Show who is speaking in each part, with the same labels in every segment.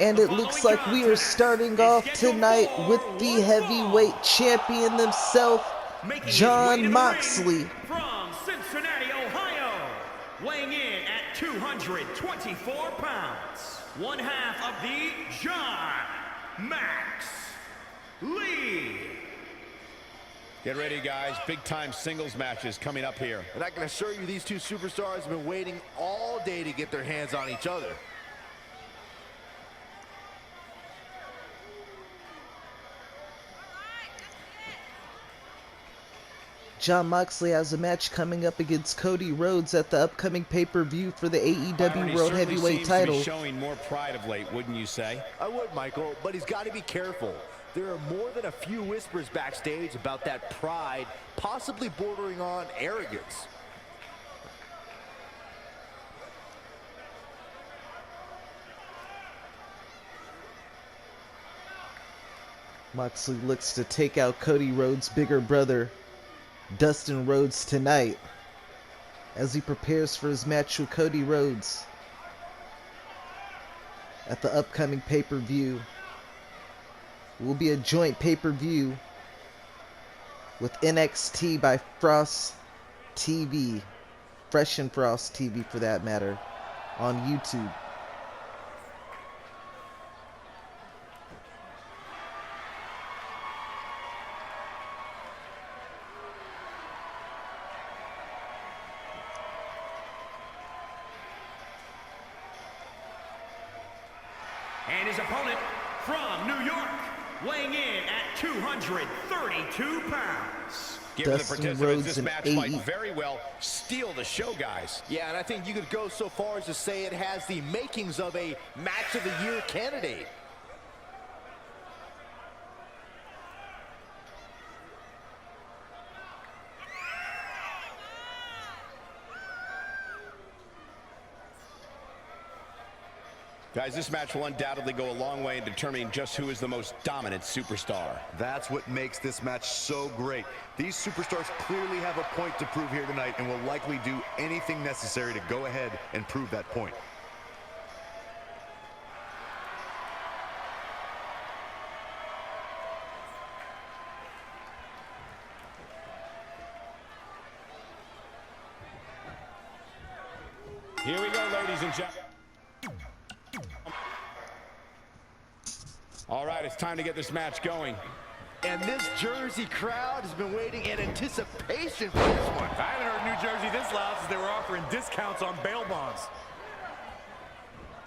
Speaker 1: And it looks like we are starting off tonight with the heavyweight champion himself, Jon Moxley.
Speaker 2: From Cincinnati, Ohio, weighing in at 224 pounds, one half of the Jon Max Lee.
Speaker 3: Get ready, guys. Big-time singles matches coming up here.
Speaker 4: And I can assure you these two superstars have been waiting all day to get their hands on each other.
Speaker 1: Jon Moxley has a match coming up against Cody Rhodes at the upcoming pay-per-view for the AEW World Heavyweight title.
Speaker 3: He's showing more pride of late, wouldn't you say?
Speaker 4: I would, Michael, but he's got to be careful. There are more than a few whispers backstage about that pride, possibly bordering on arrogance.
Speaker 1: Moxley looks to take out Cody Rhodes' bigger brother, Dustin Rhodes, tonight as he prepares for his match with Cody Rhodes at the upcoming pay-per-view. It will be a joint pay-per-view with NXT by Frost TV, Fresh and Frost TV for that matter, on YouTube.
Speaker 2: And his opponent from New York, weighing in at 232 pounds.
Speaker 3: Given the
Speaker 1: Dustin
Speaker 3: participants,
Speaker 1: Rhodes
Speaker 3: this
Speaker 1: and
Speaker 3: match might very well steal the show, guys.
Speaker 4: Yeah, and I think you could go so far as to say it has the makings of a match of the year candidate.
Speaker 3: Guys, this match will undoubtedly go a long way in determining just who is the most dominant superstar.
Speaker 5: That's what makes this match so great. These superstars clearly have a point to prove here tonight and will likely do anything necessary to go ahead and prove that point.
Speaker 3: Here we go, ladies and gentlemen. All right, it's time to get this match going.
Speaker 4: And this Jersey crowd has been waiting in anticipation for this one.
Speaker 6: I haven't heard New Jersey this loud since they were offering discounts on bail bonds.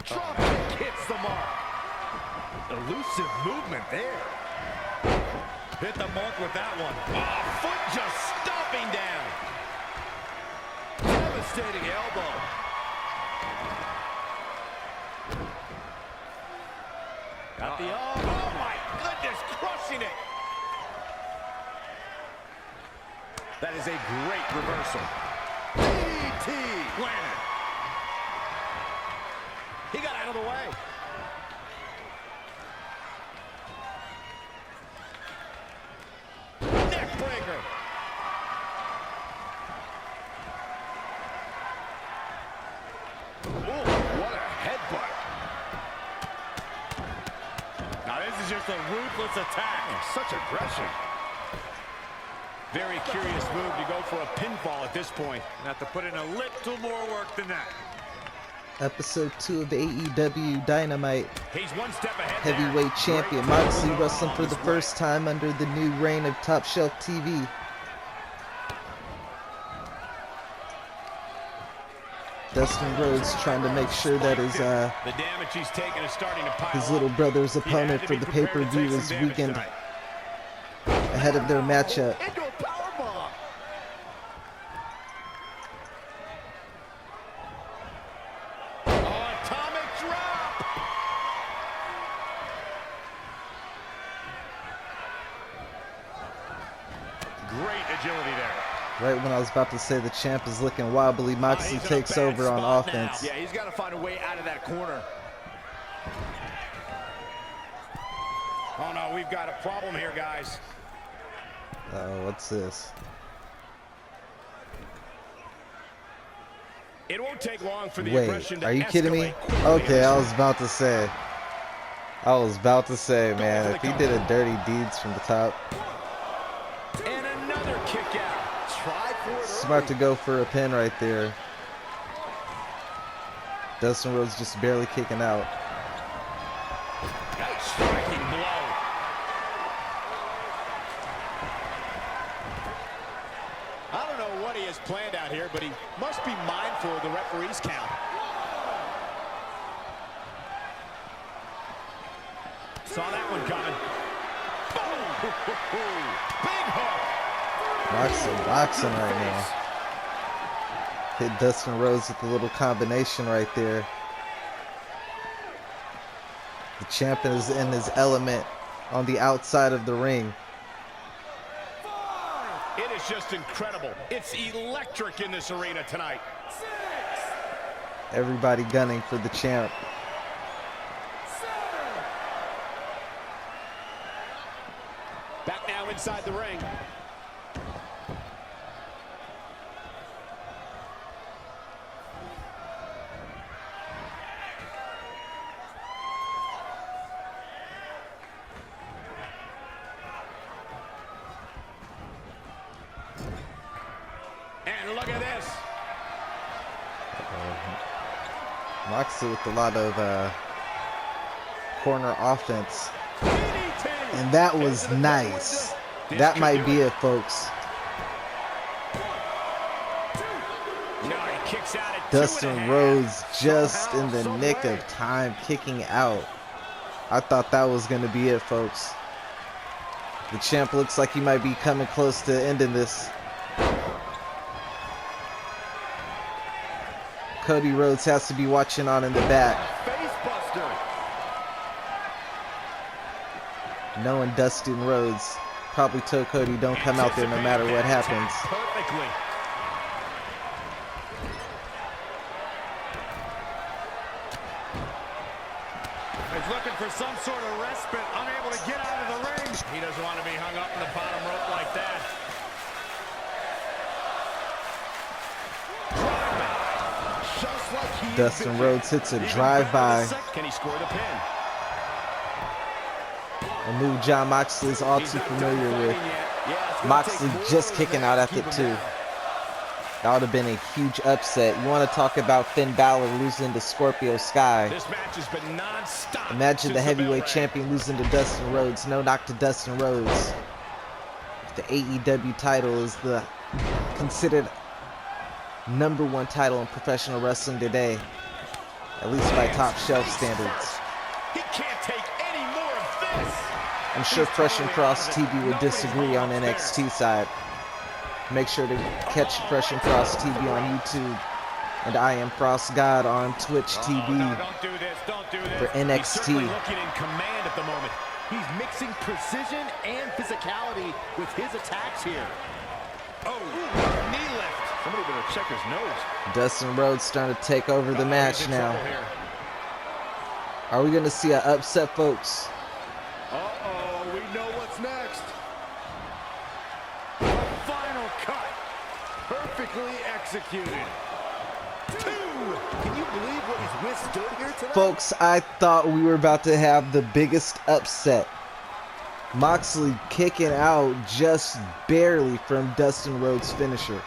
Speaker 4: Drop kick hits the mark. Elusive movement there.
Speaker 6: Hit the mark with that one.
Speaker 3: Oh, foot just stomping down.
Speaker 4: Devastating elbow.
Speaker 6: Got the
Speaker 3: Oh, my goodness, crushing it.
Speaker 6: That is a great reversal.
Speaker 4: DT.
Speaker 6: Planted. He got out of the way.
Speaker 3: Neck breaker.
Speaker 4: Ooh, what a headbutt.
Speaker 6: Now this is just a ruthless attack.
Speaker 4: Such aggression.
Speaker 3: Very curious move to go for a pinfall at this point.
Speaker 6: Have to put in a little more work than that.
Speaker 1: Episode 2 of AEW Dynamite.
Speaker 3: He's one step ahead.
Speaker 1: Heavyweight champion Moxley wrestling for the first time under the new reign of Top Shelf TV. Dustin Rhodes trying to make sure that his
Speaker 3: the damage he's taken is starting to pile
Speaker 1: his little
Speaker 3: up.
Speaker 1: brother's opponent for the pay-per-view this weekend ahead of their matchup.
Speaker 4: Into a powerbomb.
Speaker 3: Oh, atomic drop.
Speaker 6: Great agility there.
Speaker 1: Right when I was about to say the champ is looking wobbly, Moxley
Speaker 6: He's in a
Speaker 1: takes
Speaker 6: bad
Speaker 1: over on
Speaker 6: spot
Speaker 1: offense.
Speaker 6: now.
Speaker 4: Yeah, he's got to find a way out of that corner.
Speaker 3: Oh, no, we've got a problem here, guys.
Speaker 1: Oh, what's this?
Speaker 3: It won't take long for the
Speaker 1: Wait,
Speaker 3: aggression to
Speaker 1: are you kidding me?
Speaker 3: escalate quickly in
Speaker 1: Okay,
Speaker 3: this
Speaker 1: I
Speaker 3: one.
Speaker 1: was about to say. I was about to say, man, if he did a dirty deeds from the top.
Speaker 4: And another kick out. Tried for it
Speaker 1: Smart
Speaker 4: early.
Speaker 1: to go for a pin right there. Dustin Rhodes just barely kicking out.
Speaker 4: Nice striking blow.
Speaker 3: I don't know what he has planned out here, but he must be mindful of the referee's count. Saw that one coming. Big hook.
Speaker 1: Moxley boxing right now. Hit Dustin Rhodes with a little combination right there. The champion is in his element on the outside of the ring.
Speaker 3: It is just incredible. It's electric in this arena tonight.
Speaker 1: Everybody gunning for the champ.
Speaker 3: Back now inside the ring. And look at this.
Speaker 1: Moxley with a lot of corner offense. And that was nice. That might be it, folks.
Speaker 3: No, he kicks out at
Speaker 1: Dustin Rhodes just in the nick of time kicking out. I thought that was going to be it, folks. The champ looks like he might be coming close to ending this. Cody Rhodes has to be watching on in the back. Knowing Dustin Rhodes probably told Cody don't come out there no matter what happens.
Speaker 3: Perfectly.
Speaker 6: He's looking for some sort of respite, unable to get out of the ring. He doesn't want to be hung up in the bottom rope like that.
Speaker 4: Just like he
Speaker 1: Dustin Rhodes hits a drive-by.
Speaker 3: Can he score the pin?
Speaker 1: A move John Moxley is all too familiar with. Moxley just kicking out at it too. That would have been a huge upset. You want to talk about Finn Balor losing to Scorpio Sky.
Speaker 3: This match has been non-stop.
Speaker 1: Imagine the
Speaker 3: since
Speaker 1: heavyweight
Speaker 3: bell
Speaker 1: champion losing to Dustin Rhodes. No knock to Dustin Rhodes. The AEW title is the considered #1 title in professional wrestling today, at least by top shelf standards.
Speaker 3: He can't take any more of this.
Speaker 1: I'm sure Fresh and Cross TV would disagree on NXT side. Make sure to catch Fresh and Cross TV on YouTube, and I Am Cross God on Twitch TV
Speaker 6: No, don't do this. Don't do this.
Speaker 1: for
Speaker 3: He's certainly
Speaker 1: NXT.
Speaker 3: looking in command at the moment.
Speaker 4: He's mixing precision and physicality with his attacks here.
Speaker 3: Oh, knee lift.
Speaker 6: Somebody better check his nose.
Speaker 1: Dustin Rhodes starting to take over the
Speaker 3: He's
Speaker 1: match
Speaker 3: in
Speaker 1: now.
Speaker 3: trouble here.
Speaker 1: Are we going to see an upset, folks?
Speaker 4: Uh-oh, we know what's next.
Speaker 6: Final cut.
Speaker 4: Perfectly executed. 2. Can you believe what he's withstood here tonight?
Speaker 1: Folks, I thought we were about to have the biggest upset. Moxley kicking out just barely from Dustin Rhodes' finisher.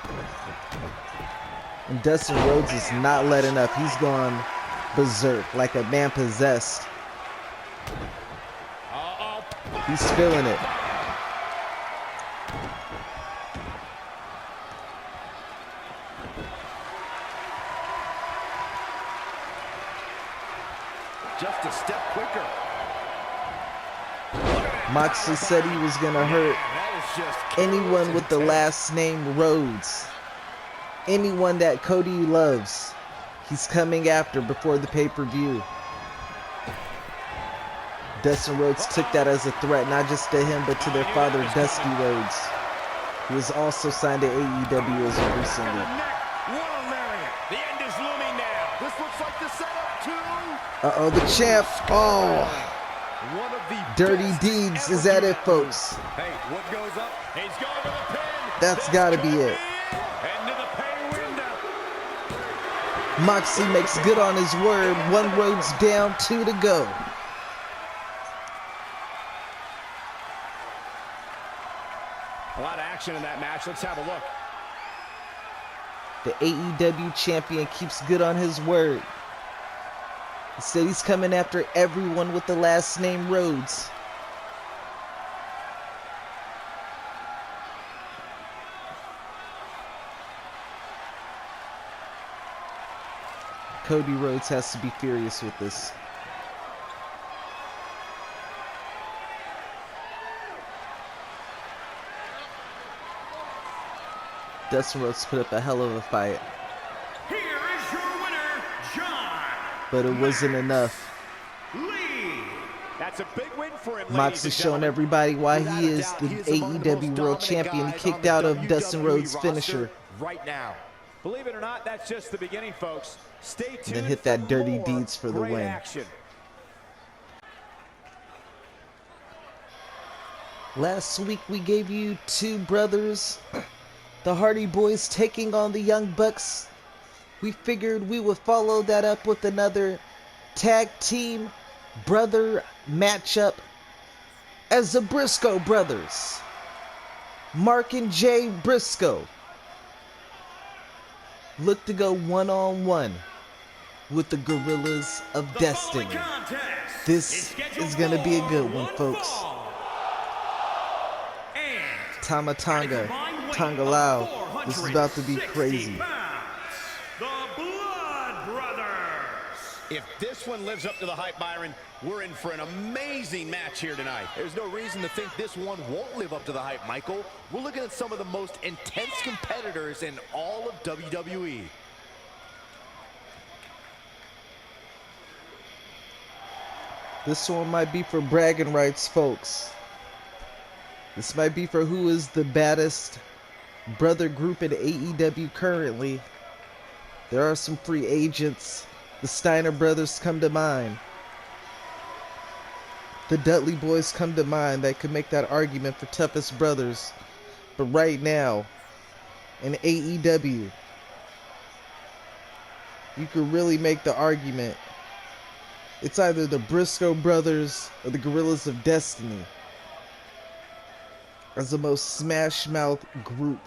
Speaker 1: And Dustin Rhodes is not letting up. He's gone berserk like a man possessed. He's feeling it.
Speaker 4: Just a step quicker.
Speaker 1: Moxley said he was going to hurt
Speaker 4: That is just
Speaker 1: anyone with the last name Rhodes. Anyone that Cody loves. He's coming after before the pay-per-view. Dustin Rhodes took that as a threat, not just to him, but to their father, Dusty Rhodes, who was also signed to AEW as of recently.
Speaker 6: What a lariat.
Speaker 3: The end is looming now.
Speaker 4: This looks like the setup to
Speaker 1: Uh-oh, the champ. Oh,
Speaker 4: one of the
Speaker 1: dirty
Speaker 4: best
Speaker 1: deeds.
Speaker 4: ever
Speaker 1: Is that
Speaker 4: do
Speaker 1: it, folks?
Speaker 6: Hey, what goes up?
Speaker 3: He's going for the pin.
Speaker 1: That's
Speaker 3: This
Speaker 1: gotta be
Speaker 3: could
Speaker 1: it.
Speaker 3: Into the pay window.
Speaker 1: Moxley makes good on his word. 1 Rhodes down, 2 to go.
Speaker 3: A lot of action in that match. Let's have a look.
Speaker 1: The AEW champion keeps good on his word. He said he's coming after everyone with the last name Rhodes. Cody Rhodes has to be furious with this. Dustin Rhodes put up a hell of a fight.
Speaker 2: Here is your winner, John.
Speaker 1: But it wasn't enough.
Speaker 2: Lee.
Speaker 6: That's a big win for him,
Speaker 1: Mox is showing everybody why he is the AEW World Champion. He kicked out of Dustin Rhodes' finisher.
Speaker 6: Right now. Believe it or not, that's just the beginning, folks. Stay tuned.
Speaker 1: And then hit that Dirty Deeds for the
Speaker 6: great
Speaker 1: win.
Speaker 6: Action.
Speaker 1: Last week we gave you two brothers, the Hardy Boys, taking on the Young Bucks. We figured we would follow that up with another tag team brother matchup as the Briscoe brothers. Mark and Jay Briscoe look to go one-on-one with the Gorillas of Destiny. This is going to be a good one, folks. Tama Tonga, Tonga Lao. This is about to be crazy.
Speaker 2: The Blood Brothers.
Speaker 3: If this one lives up to the hype, Byron, we're in for an amazing match here tonight.
Speaker 4: There's no reason to think this one won't live up to the hype, Michael. We're looking at some of the most intense competitors in all of WWE.
Speaker 1: This one might be for bragging rights, folks. This might be for who is the baddest brother group in AEW currently. There are some free agents. The Steiner brothers come to mind. The Dudley boys come to mind that could make that argument for toughest brothers. But right now, in AEW, you could really make the argument. It's either the Briscoe brothers or the Gorillas of Destiny as the most smash-mouth group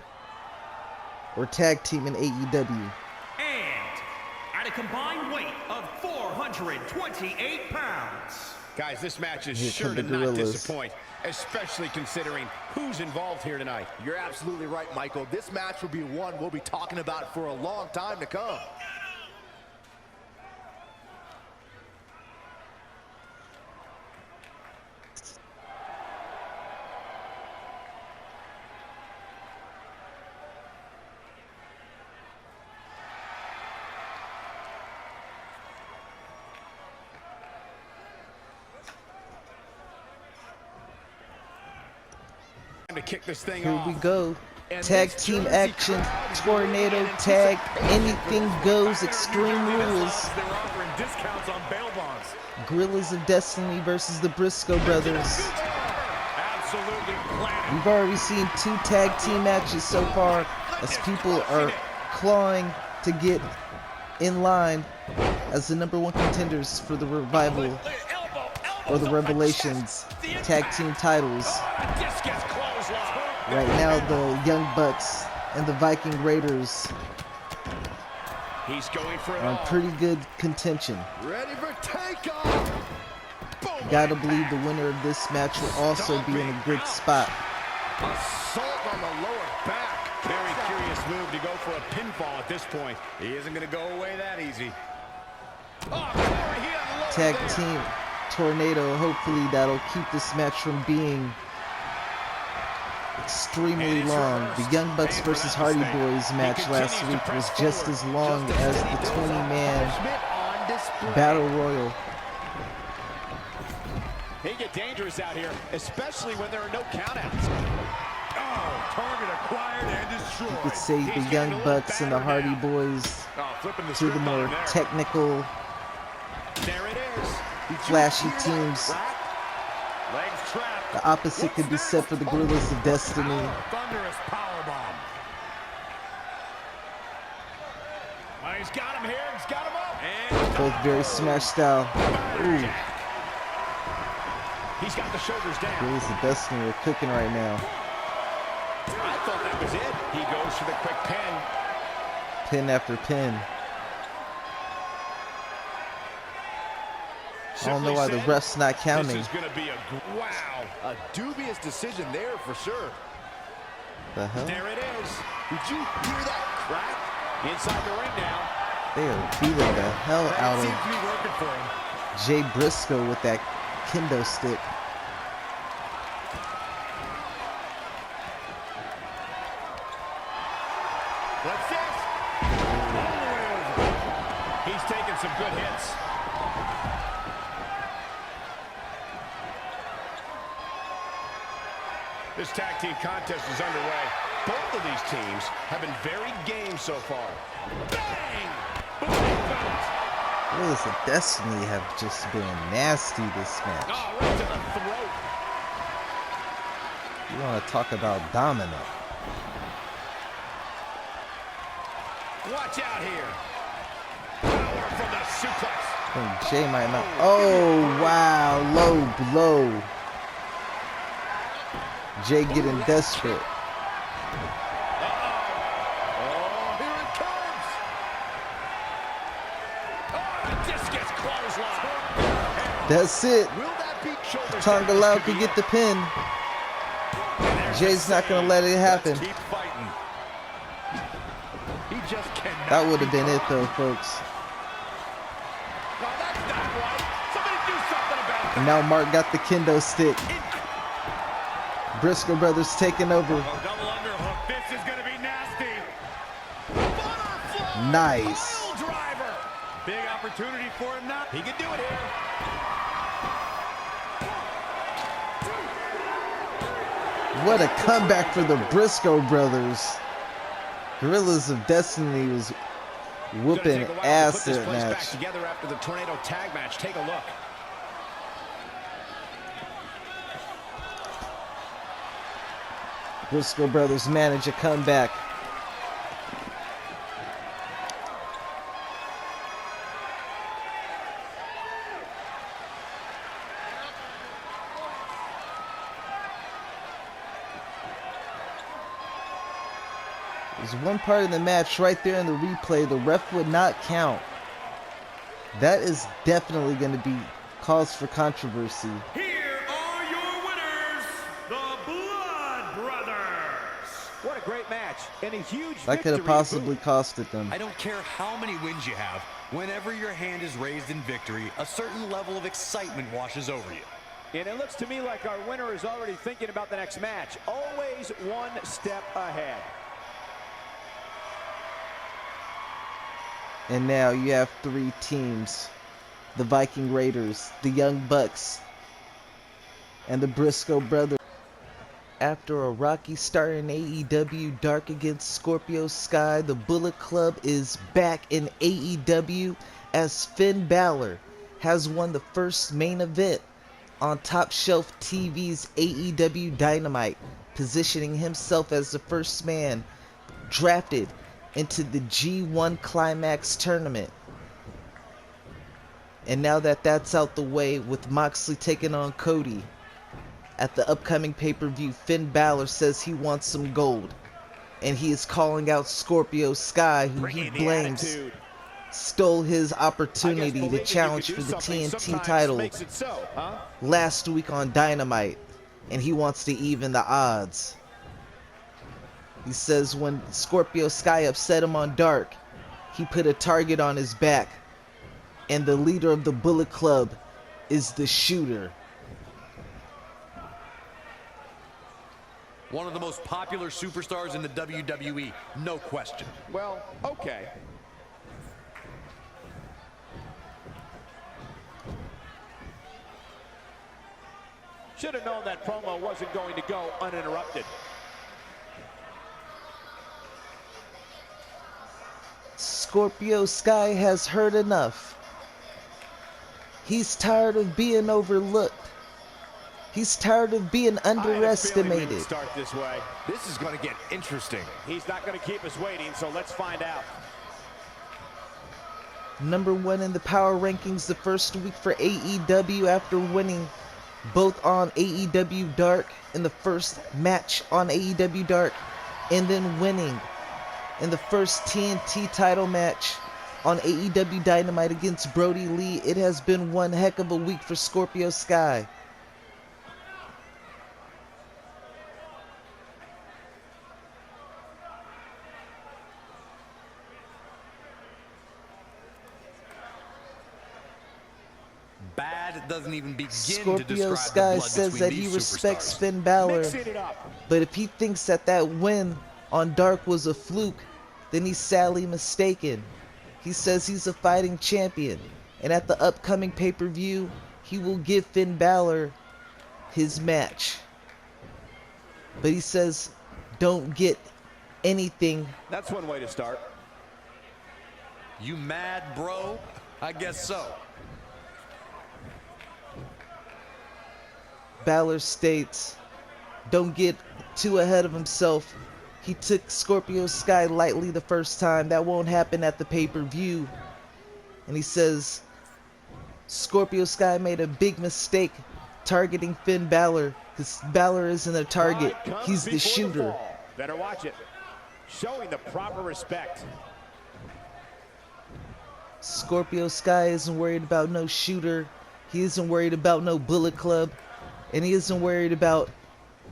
Speaker 1: or tag team in AEW.
Speaker 2: And at a combined weight of 428 pounds.
Speaker 3: Guys, this match is
Speaker 1: Here
Speaker 3: sure
Speaker 1: come
Speaker 3: to
Speaker 1: the
Speaker 3: not
Speaker 1: Gorillas.
Speaker 3: disappoint, especially considering who's involved here tonight.
Speaker 4: You're absolutely right, Michael. This match will be one we'll be talking about for a long time to come.
Speaker 3: To kick this thing
Speaker 1: Here
Speaker 3: off.
Speaker 1: we go. Tag team action, tornado tag, anything goes, extreme rules.
Speaker 6: They're offering discounts on bail bonds.
Speaker 1: Gorillas of Destiny versus the Briscoe brothers.
Speaker 6: Absolutely planted.
Speaker 1: We've already seen two tag team matches so far as people are clawing to get in line as the #1 contenders for the Revival or the Revelations tag team titles.
Speaker 6: Discus clothesline.
Speaker 1: Right now, the Young Bucks and the Viking Raiders
Speaker 3: He's going for it
Speaker 1: are in
Speaker 3: all.
Speaker 1: pretty good contention.
Speaker 4: Ready for takeoff!
Speaker 3: Boom.
Speaker 1: Gotta believe the winner of this match will also be in a good spot.
Speaker 4: Assault on the lower back.
Speaker 3: Very curious move to go for a pinfall at this point. He isn't going to go away that easy. Oh, Corey, he unloaded
Speaker 1: Tag
Speaker 3: there.
Speaker 1: team tornado, hopefully that'll keep this match from being extremely long. The Young Bucks versus Hardy Boys match last week was just as long as the 20-man Battle Royal.
Speaker 6: They get dangerous out here, especially when there are no countouts. Oh, target acquired and destroyed.
Speaker 1: You could say the Young Bucks and the Hardy Boys,
Speaker 6: Flipping the
Speaker 1: two of the
Speaker 6: script
Speaker 1: more
Speaker 6: on there.
Speaker 1: technical,
Speaker 6: There it is.
Speaker 1: flashy teams.
Speaker 6: Legs trapped.
Speaker 1: The opposite could be said for the Gorillas of Destiny.
Speaker 6: Thunderous powerbomb. Well, he's got him here. He's got him up. And
Speaker 1: Both very smash style. Ooh,
Speaker 6: he's got the shoulders down.
Speaker 1: Gorillas of Destiny are cooking right now.
Speaker 3: was it. He goes for the quick pin.
Speaker 1: Pin after pin. I don't know why the ref's not counting.
Speaker 3: This is going to be wow.
Speaker 4: A dubious decision there for sure.
Speaker 1: The hell?
Speaker 3: There it is.
Speaker 4: Did you hear that crack?
Speaker 3: Inside the ring now.
Speaker 1: They are beating the hell out
Speaker 3: That seems
Speaker 1: of
Speaker 3: to be working for him.
Speaker 1: Jay Briscoe with that kendo stick.
Speaker 3: What's this? All the way over. He's taking some good hits. This tag team contest is underway. Both of these teams have been very game so far. Bang! Boom, boom.
Speaker 1: Wheels of Destiny have just been nasty this match.
Speaker 3: Oh, right to the throat.
Speaker 1: You want to talk about dominant.
Speaker 3: Watch out here. Power from the suplex.
Speaker 1: I think Jay might not. Oh, wow. Low blow. Jay getting desperate.
Speaker 3: Oh, here it comes. Oh, the discus clothesline.
Speaker 1: That's it.
Speaker 3: Will that be shoulder
Speaker 1: Tonga Lao could get the pin. Jay's not going to let it happen.
Speaker 3: Keep fighting. He just cannot.
Speaker 1: That would have been it, though, folks.
Speaker 3: No, that's not right. Somebody do something about that.
Speaker 1: And now Mark got the kendo stick. Briscoe brothers taking over.
Speaker 3: Oh, double underhook. This is going to be nasty. Butterfly.
Speaker 1: Nice.
Speaker 3: Pile driver. Big opportunity for him now. He can do it here.
Speaker 1: What a comeback for the Briscoe brothers. Gorillas of Destiny was whooping ass
Speaker 3: that
Speaker 1: that
Speaker 3: back
Speaker 1: match.
Speaker 3: together after the tornado tag match. Take a look.
Speaker 1: Briscoe brothers manage a comeback. There's one part in the match right there in the replay the ref would not count. That is definitely going to be cause for controversy.
Speaker 2: Here are your winners, the Blood Brothers.
Speaker 4: What a great match and a huge
Speaker 1: That could have
Speaker 4: victory.
Speaker 1: possibly costed them.
Speaker 7: I don't care how many wins you have, whenever your hand is raised in victory, a certain level of excitement washes over you.
Speaker 8: And it looks to me like our winner is already thinking about the next match. Always one step ahead.
Speaker 1: And now you have three teams. The Viking Raiders, the Young Bucks, and the Briscoe brothers. After a rocky start in AEW Dark against Scorpio Sky, the Bullet Club is back in AEW as Finn Balor has won the first main event on Top Shelf TV's AEW Dynamite, positioning himself as the first man drafted into the G1 Climax tournament. And now that that's out the way, with Moxley taking on Cody at the upcoming pay-per-view, Finn Balor says he wants some gold, and he is calling out Scorpio Sky, who he blames stole his opportunity to challenge for the TNT title last week on Dynamite, and he wants to even the odds. He says when Scorpio Sky upset him on Dark, he put a target on his back, and the leader of the Bullet Club is the shooter.
Speaker 7: One of the most popular superstars in the WWE, no question.
Speaker 8: Well, okay. Should have known that promo wasn't going to go uninterrupted.
Speaker 1: Scorpio Sky has heard enough. He's tired of being overlooked. He's tired of being underestimated.
Speaker 3: Start this way.
Speaker 4: This is going to get interesting.
Speaker 8: He's not going to keep us waiting, so let's find out.
Speaker 1: Number one in the power rankings the first week for AEW after winning both on AEW Dark in the first match on AEW Dark and then winning in the first TNT title match on AEW Dynamite against Brody Lee. It has been one heck of a week for Scorpio Sky.
Speaker 7: Bad doesn't even begin to
Speaker 1: Scorpio
Speaker 7: describe
Speaker 1: Sky
Speaker 7: the blood
Speaker 1: says that
Speaker 7: between
Speaker 1: he
Speaker 7: these
Speaker 1: respects
Speaker 7: superstars.
Speaker 1: Finn Balor,
Speaker 8: Mixing it up.
Speaker 1: but if he thinks that that win on Dark was a fluke, then he's sadly mistaken. He says he's a fighting champion, and at the upcoming pay-per-view, he will give Finn Balor his match. But he says, don't get anything.
Speaker 8: That's one way to start.
Speaker 7: You mad, bro? I guess so.
Speaker 1: Balor states, don't get too ahead of himself. He took Scorpio Sky lightly the first time. That won't happen at the pay-per-view. And he says, Scorpio Sky made a big mistake targeting Finn Balor, because Balor isn't a target.
Speaker 8: Pride comes
Speaker 1: He's the
Speaker 8: before
Speaker 1: shooter.
Speaker 8: fall. Better watch it. Showing the proper respect.
Speaker 1: Scorpio Sky isn't worried about no shooter. He isn't worried about no Bullet Club. And he isn't worried about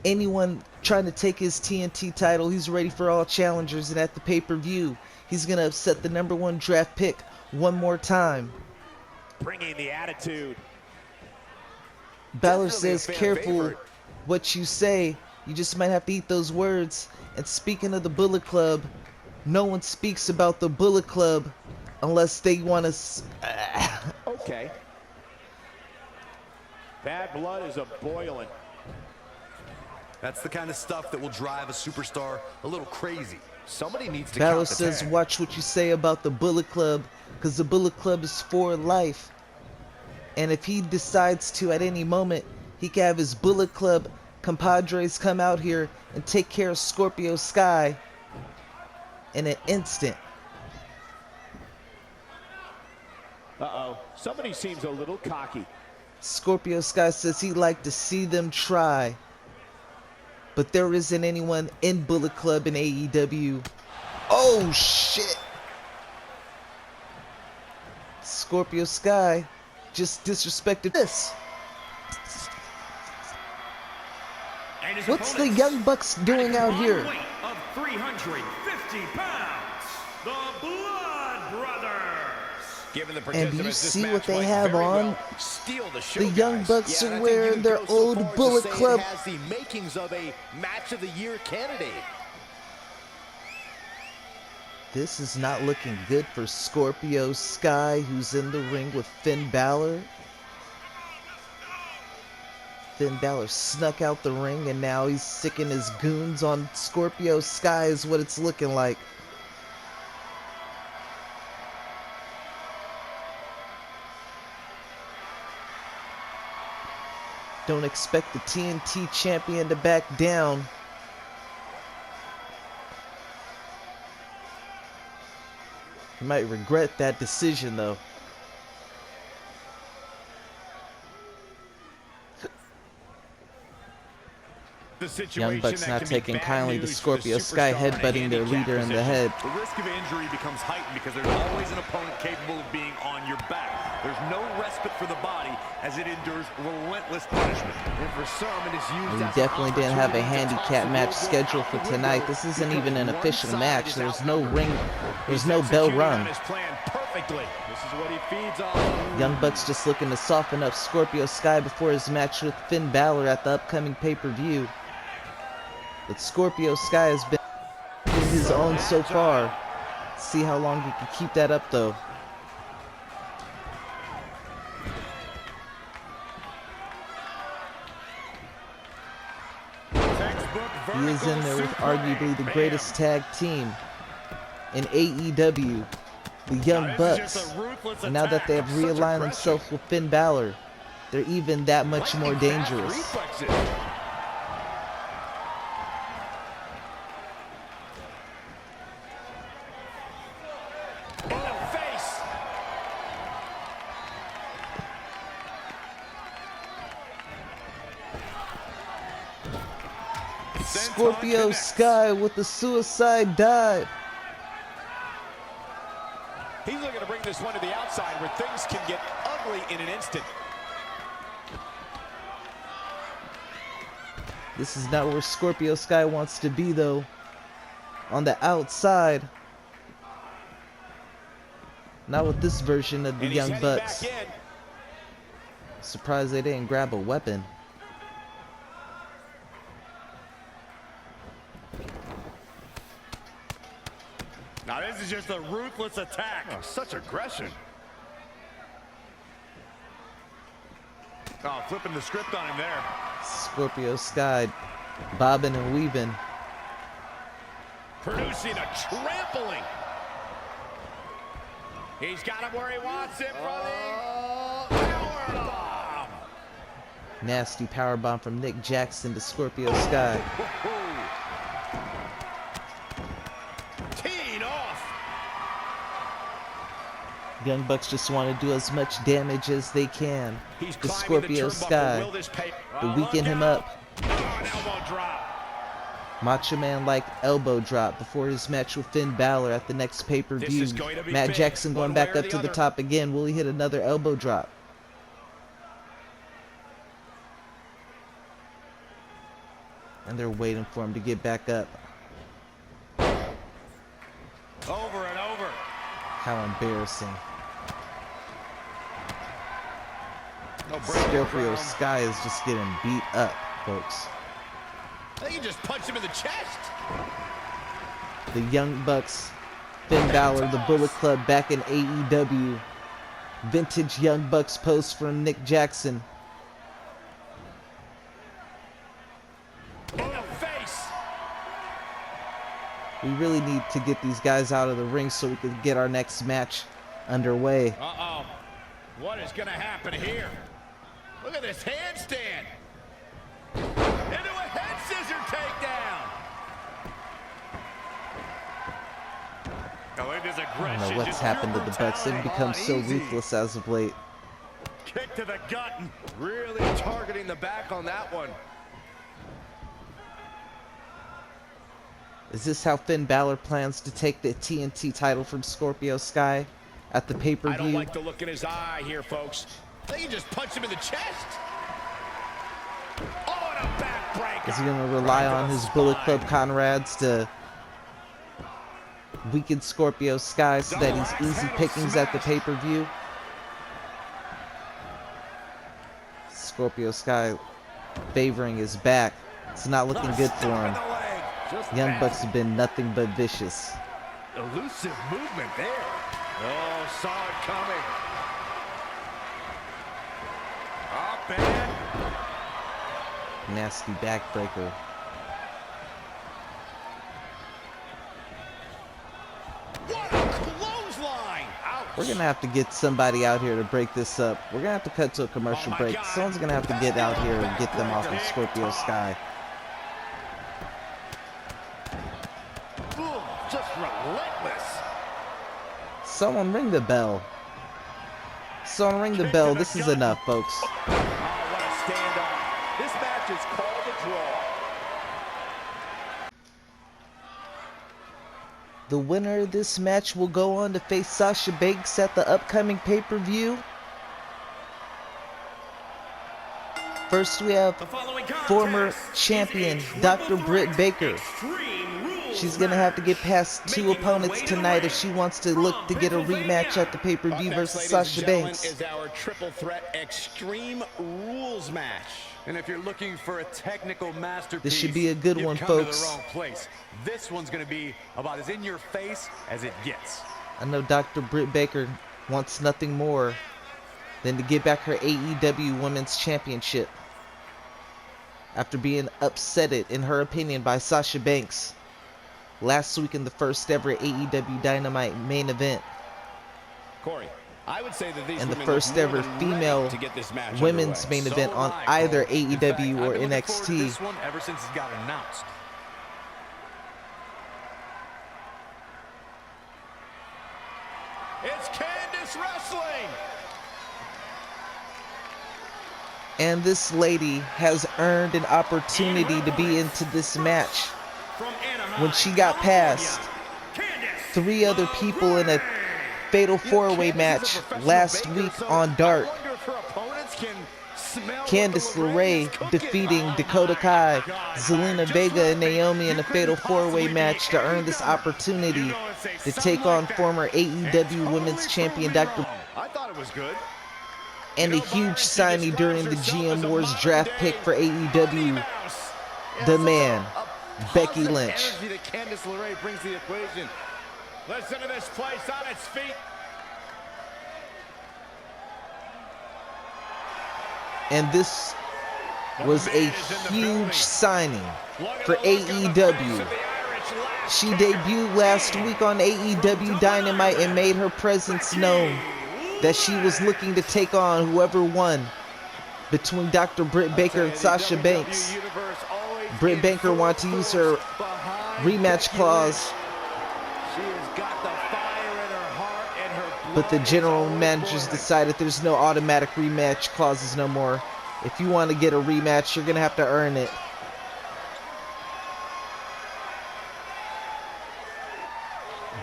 Speaker 1: anyone trying to take his TNT title. He's ready for all challengers. And at the pay-per-view, he's going to upset the #1 draft pick one more time.
Speaker 8: Bringing the attitude.
Speaker 1: Balor
Speaker 4: Definitely a
Speaker 1: says,
Speaker 4: fan
Speaker 1: careful
Speaker 4: favorite.
Speaker 1: what you say. You just might have to eat those words. And speaking of the Bullet Club, no one speaks about the Bullet Club unless they want to...
Speaker 8: Okay. Bad blood is a-boiling.
Speaker 7: That's the kind of stuff that will drive a superstar a little crazy.
Speaker 4: Somebody needs to
Speaker 1: Balor
Speaker 4: count the
Speaker 1: says,
Speaker 4: tag.
Speaker 1: watch what you say about the Bullet Club, because the Bullet Club is for life. And if he decides to at any moment, he can have his Bullet Club compadres come out here and take care of Scorpio Sky in an instant.
Speaker 8: Uh-oh. Somebody seems a little cocky.
Speaker 1: Scorpio Sky says he'd like to see them try. But there isn't anyone in Bullet Club in AEW. Oh, shit. Scorpio Sky just disrespected this.
Speaker 2: And his
Speaker 1: What's the
Speaker 2: opponents,
Speaker 1: Young Bucks doing out
Speaker 2: at a
Speaker 1: here?
Speaker 2: weight of 350 pounds, the Blood Brothers.
Speaker 3: Given the
Speaker 1: And do you
Speaker 3: participants, this
Speaker 1: see
Speaker 3: match
Speaker 1: what they
Speaker 3: might
Speaker 1: have
Speaker 3: very
Speaker 1: on?
Speaker 3: well steal the show,
Speaker 1: The Young
Speaker 3: guys.
Speaker 1: Bucks
Speaker 4: Yeah, and I
Speaker 1: are
Speaker 4: think you
Speaker 1: wearing
Speaker 4: can
Speaker 1: their
Speaker 4: go so
Speaker 1: old
Speaker 4: far as to
Speaker 1: Bullet
Speaker 4: say
Speaker 1: Club.
Speaker 4: It has the makings of a match of the year candidate.
Speaker 1: This is not looking good for Scorpio Sky, who's in the ring with Finn Balor. Finn Balor snuck out the ring, and now he's sicking his goons on Scorpio Sky is what it's looking like. Don't expect the TNT champion to back down. You might regret that decision, though.
Speaker 3: The situation
Speaker 1: Young Bucks
Speaker 3: that
Speaker 1: not
Speaker 3: can be
Speaker 1: taking
Speaker 3: bad
Speaker 1: kindly to
Speaker 3: news for the
Speaker 1: Scorpio Sky
Speaker 3: superstar in a
Speaker 1: headbutting their
Speaker 3: handicap
Speaker 1: leader in the
Speaker 3: position.
Speaker 1: head.
Speaker 6: The risk of injury becomes heightened because there's always an opponent capable of being on your back. There's no respite for the body as it endures relentless punishment.
Speaker 8: And for some, it is used
Speaker 1: We
Speaker 8: as
Speaker 1: definitely didn't have a
Speaker 8: an opportunity to
Speaker 1: handicap
Speaker 8: toss
Speaker 1: match
Speaker 8: the
Speaker 1: scheduled for
Speaker 8: real world
Speaker 1: tonight.
Speaker 8: out
Speaker 1: This
Speaker 8: the
Speaker 1: isn't
Speaker 8: window
Speaker 1: even an
Speaker 8: because
Speaker 1: official
Speaker 8: one
Speaker 1: match.
Speaker 8: side is
Speaker 1: There's no
Speaker 8: outnumbered.
Speaker 1: ring. There's
Speaker 3: He's
Speaker 1: no bell
Speaker 3: executing
Speaker 1: run.
Speaker 3: on his plan perfectly.
Speaker 8: This is what he feeds off.
Speaker 1: Young Bucks just looking to soften up Scorpio Sky before his match with Finn Balor at the upcoming pay-per-view. But Scorpio Sky has been his own so far. See how long he can keep that up, though. He is in there with arguably the greatest tag team in AEW, the Young Bucks. And now that they have realigned themselves with Finn Balor, they're even that much more dangerous. Scorpio Sky with the suicide dive.
Speaker 8: He's looking to bring this one to the outside where things can get ugly in an instant.
Speaker 1: This is not where Scorpio Sky wants to be, though. On the outside. Not with this version of the Young Bucks. Surprised they didn't grab a weapon.
Speaker 6: Now this is just a ruthless attack.
Speaker 3: Oh, such aggression.
Speaker 6: Oh, flipping the script on him there.
Speaker 1: Scorpio Sky bobbing and weaving.
Speaker 3: Producing a trampling.
Speaker 6: He's got him where he wants it for the
Speaker 3: Powerbomb.
Speaker 1: Nasty powerbomb from Nick Jackson to Scorpio Sky.
Speaker 3: Teed off.
Speaker 1: Young Bucks just want to do as much damage as they can
Speaker 3: He's
Speaker 1: to
Speaker 3: climbing
Speaker 1: Scorpio
Speaker 3: the turnbuckle.
Speaker 1: Sky
Speaker 3: Will this pay?
Speaker 1: to weaken him up.
Speaker 3: Oh, an elbow drop.
Speaker 1: Macho Man like elbow drop before his match with Finn Balor at the next pay-per-view.
Speaker 3: This is going to be
Speaker 1: Matt
Speaker 3: big,
Speaker 1: Jackson going
Speaker 3: one
Speaker 1: back
Speaker 3: way or
Speaker 1: up
Speaker 3: the
Speaker 1: to the
Speaker 3: other.
Speaker 1: top again. Will he hit another elbow drop? And they're waiting for him to get back up.
Speaker 6: over and over.
Speaker 1: How embarrassing.
Speaker 3: No break.
Speaker 1: Scorpio Sky is just getting beat up, folks.
Speaker 3: I think he just punched him in the chest.
Speaker 1: The Young Bucks, Finn Balor, the Bullet Club back in AEW. Vintage Young Bucks post from Nick Jackson.
Speaker 3: In the face.
Speaker 1: We really need to get these guys out of the ring so we can get our next match underway.
Speaker 3: Uh-oh. What is going to happen here? Look at this handstand. Into a head scissor takedown.
Speaker 6: Oh, look at this
Speaker 1: I
Speaker 6: aggression.
Speaker 1: don't know what's
Speaker 6: just
Speaker 1: happened to
Speaker 6: pure
Speaker 1: the Bucks. They've
Speaker 6: brutality.
Speaker 1: become so
Speaker 6: Easy.
Speaker 1: ruthless as of late.
Speaker 6: Kick to the gut.
Speaker 4: Really targeting the back on that one.
Speaker 1: Is this how Finn Balor plans to take the TNT title from Scorpio Sky at the
Speaker 3: I don't
Speaker 1: pay-per-view?
Speaker 3: like the look in his eye here, folks. I think he just punched him in the chest. Oh, and a backbreaker.
Speaker 1: Is he going to rely on his Bullet Club comrades to weaken Scorpio Sky so that he's easy pickings at the pay-per-view? Scorpio Sky favoring his back. It's not looking good for him. Young Bucks have been nothing but vicious.
Speaker 3: Elusive movement there. Oh, saw it coming. Up and
Speaker 1: Nasty backbreaker.
Speaker 3: what a clothesline. Ouch.
Speaker 1: We're going to have to get somebody out here to break this up. We're going to have to cut to a commercial
Speaker 3: Oh my
Speaker 1: break.
Speaker 3: God.
Speaker 1: Someone's going to have to get out here and get them off of Scorpio Sky.
Speaker 3: Ooh, just relentless.
Speaker 1: Someone ring the bell. Someone ring the bell. This is enough, folks.
Speaker 8: Oh, what a standoff. This match is called a draw.
Speaker 1: The winner of this match will go on to face Sasha Banks at the upcoming pay-per-view. First, we have
Speaker 2: The following contest
Speaker 1: former
Speaker 2: is
Speaker 1: champion
Speaker 2: a
Speaker 1: Dr.
Speaker 2: triple
Speaker 1: Britt
Speaker 2: threat
Speaker 1: Baker.
Speaker 2: Extreme Rules
Speaker 1: She's going to have to get
Speaker 2: match.
Speaker 1: past two
Speaker 2: Making her
Speaker 1: opponents
Speaker 2: way to
Speaker 1: tonight
Speaker 2: the
Speaker 1: if she
Speaker 2: ring
Speaker 1: wants to look to get a rematch at the pay-per-view versus Sasha Banks.
Speaker 4: Is our triple threat Extreme Rules match.
Speaker 7: And if you're looking for a technical masterpiece,
Speaker 1: This should be a good
Speaker 7: you've
Speaker 1: one,
Speaker 7: come
Speaker 1: folks.
Speaker 7: to the wrong place. This one's going to be about as in your face as it gets.
Speaker 1: I know Dr. Britt Baker wants nothing more than to get back her AEW Women's Championship after being upsetted, in her opinion, by Sasha Banks last week in the first ever AEW Dynamite main event,
Speaker 4: Corey, I would say that these
Speaker 1: and the
Speaker 4: women
Speaker 1: first
Speaker 4: look more
Speaker 1: ever
Speaker 4: than
Speaker 1: female
Speaker 4: ready to get this match
Speaker 1: women's
Speaker 4: underway.
Speaker 1: main event
Speaker 7: So
Speaker 1: on
Speaker 7: am I,
Speaker 1: either
Speaker 7: Cole. In fact,
Speaker 1: AEW or
Speaker 7: I've been looking forward to
Speaker 1: NXT.
Speaker 7: this one ever since it got announced.
Speaker 3: It's Candice wrestling.
Speaker 1: And this lady has earned an opportunity to be into this match. When she got past 3 other people in a fatal 4-way match last week on Dark, Candice LeRae defeating Dakota Kai, Zelina Vega, and Naomi in a fatal 4-way match to earn this opportunity to take on former AEW Women's Champion Dr.
Speaker 3: I thought it was good.
Speaker 1: And a huge signing during the GM Wars draft pick for AEW, the man, Becky Lynch.
Speaker 3: Energy that Candice LeRae brings to the equation. Listen to this place on its feet.
Speaker 1: And this was a huge signing for AEW. She debuted last week on AEW Dynamite and made her presence known that she was looking to take on whoever won between Dr. Britt Baker and Sasha Banks. Britt Baker wanted to use her rematch clause, but the general managers decided there's no automatic rematch clauses no more. If you want to get a rematch, you're going to have to earn it.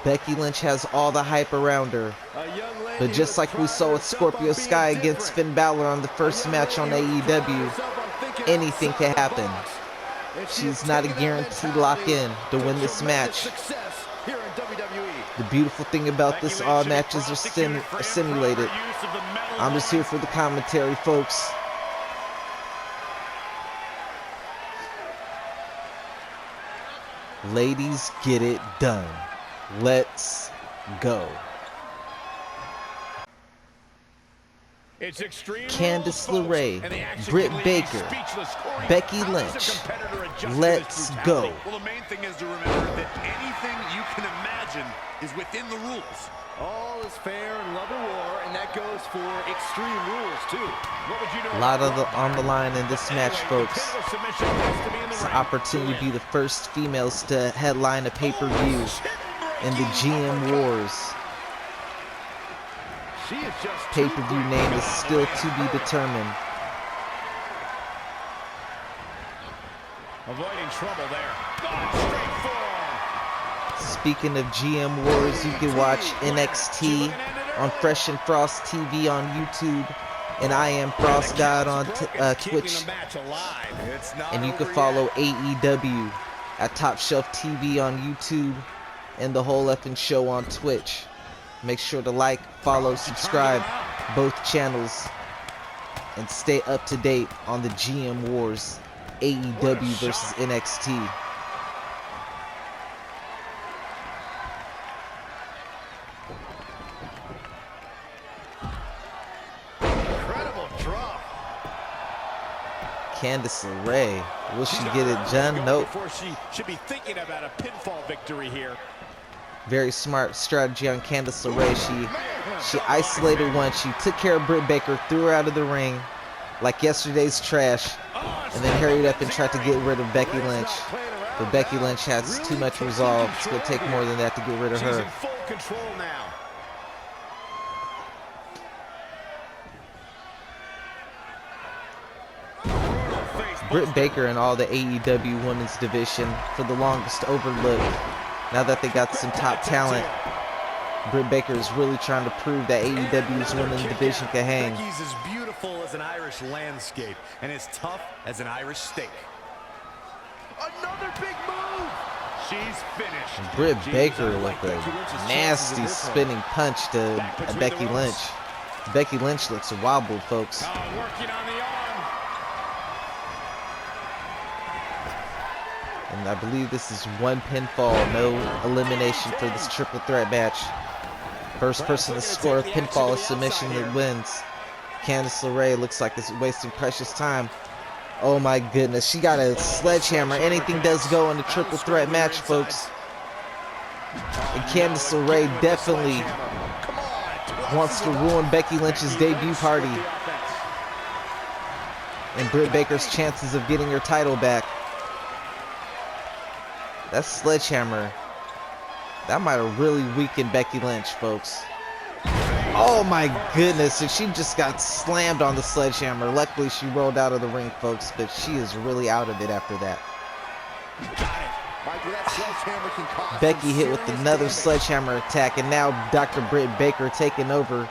Speaker 1: Becky Lynch has all the hype around her. But just like we saw with Scorpio Sky against Finn Balor on the first match on AEW, anything can happen. She's not a guaranteed lock-in to win this match. The beautiful thing about this, all matches are simulated. I'm just here for the commentary, folks. Ladies, get it done. Let's go. Candice LeRae, Britt Baker, Becky Lynch. Let's go.
Speaker 6: Well, the main thing is to remember that anything you can imagine is within the rules.
Speaker 4: All is fair in love and war, and that goes for extreme rules too.
Speaker 3: What would you do?
Speaker 1: A lot on the line in this match, folks. It's an opportunity to be the first females to headline a pay-per-view in the GM Wars. Pay-per-view name is still to be determined.
Speaker 3: Avoiding trouble there. Straight forward.
Speaker 1: Speaking of GM Wars, you can watch NXT on Fresh and Frost TV on YouTube, and I Am Frost God on Twitch. And you can follow AEW at Top Shelf TV on YouTube and the whole effing show on Twitch. Make sure to like, follow, subscribe both channels and stay up to date on the GM Wars, AEW versus NXT.
Speaker 3: Incredible drop.
Speaker 1: Candice LeRae, will she get it done? Nope.
Speaker 3: Before she should be thinking about a pinfall victory here.
Speaker 1: Very smart strategy on Candice LeRae. She isolated one. She took care of Britt Baker, threw her out of the ring like yesterday's trash, and then hurried up and tried to get rid of Becky Lynch. But Becky Lynch has too much resolve. It's going to take more than that to get rid of her.
Speaker 3: She's in full control now.
Speaker 1: Britt Baker and all the AEW women's division for the longest overlooked. Now that they got some top talent, Britt Baker is really trying to prove that AEW's women's division can hang.
Speaker 6: Becky's as beautiful as an Irish landscape and as tough as an Irish steak.
Speaker 3: Another big move. She's finished.
Speaker 1: And Britt Baker with a nasty spinning punch to Becky Lynch. Becky Lynch looks wobbled, folks.
Speaker 3: Working on the arm.
Speaker 1: And I believe this is one pinfall, no elimination for this triple threat match. First person to score a pinfall or submission that wins. Candice LeRae looks like it's wasting precious time. Oh my goodness, she got a sledgehammer. Anything does go in the triple threat match, folks. And Candice LeRae definitely wants to ruin Becky Lynch's debut party and Britt Baker's chances of getting her title back. That sledgehammer, that might have really weakened Becky Lynch, folks. Oh my goodness, and she just got slammed on the sledgehammer. Luckily, she rolled out of the ring, folks, but she is really out of it after that.
Speaker 4: Michael, that sledgehammer can cause
Speaker 1: Becky hit with
Speaker 4: serious
Speaker 1: another
Speaker 4: damage.
Speaker 1: sledgehammer attack, and now Dr. Britt Baker taking over,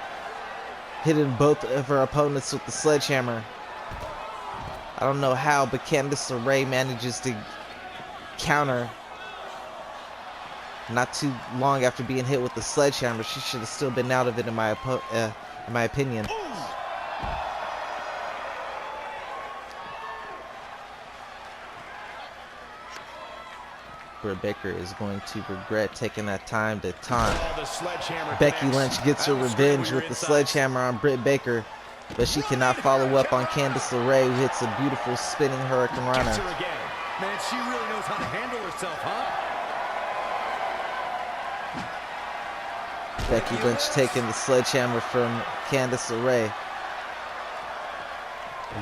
Speaker 1: hitting both of her opponents with the sledgehammer. I don't know how, but Candice LeRae manages to counter. Not too long after being hit with the sledgehammer, she should have still been out of it, in my opinion. Britt Baker is going to regret taking that time to taunt. Becky Lynch gets her revenge with the sledgehammer on Britt Baker, but she cannot follow up on Candice LeRae, who hits a beautiful spinning Hurricane Rana.
Speaker 6: Man, she really knows how to handle herself, huh?
Speaker 1: Becky Lynch taking the sledgehammer from Candice LeRae,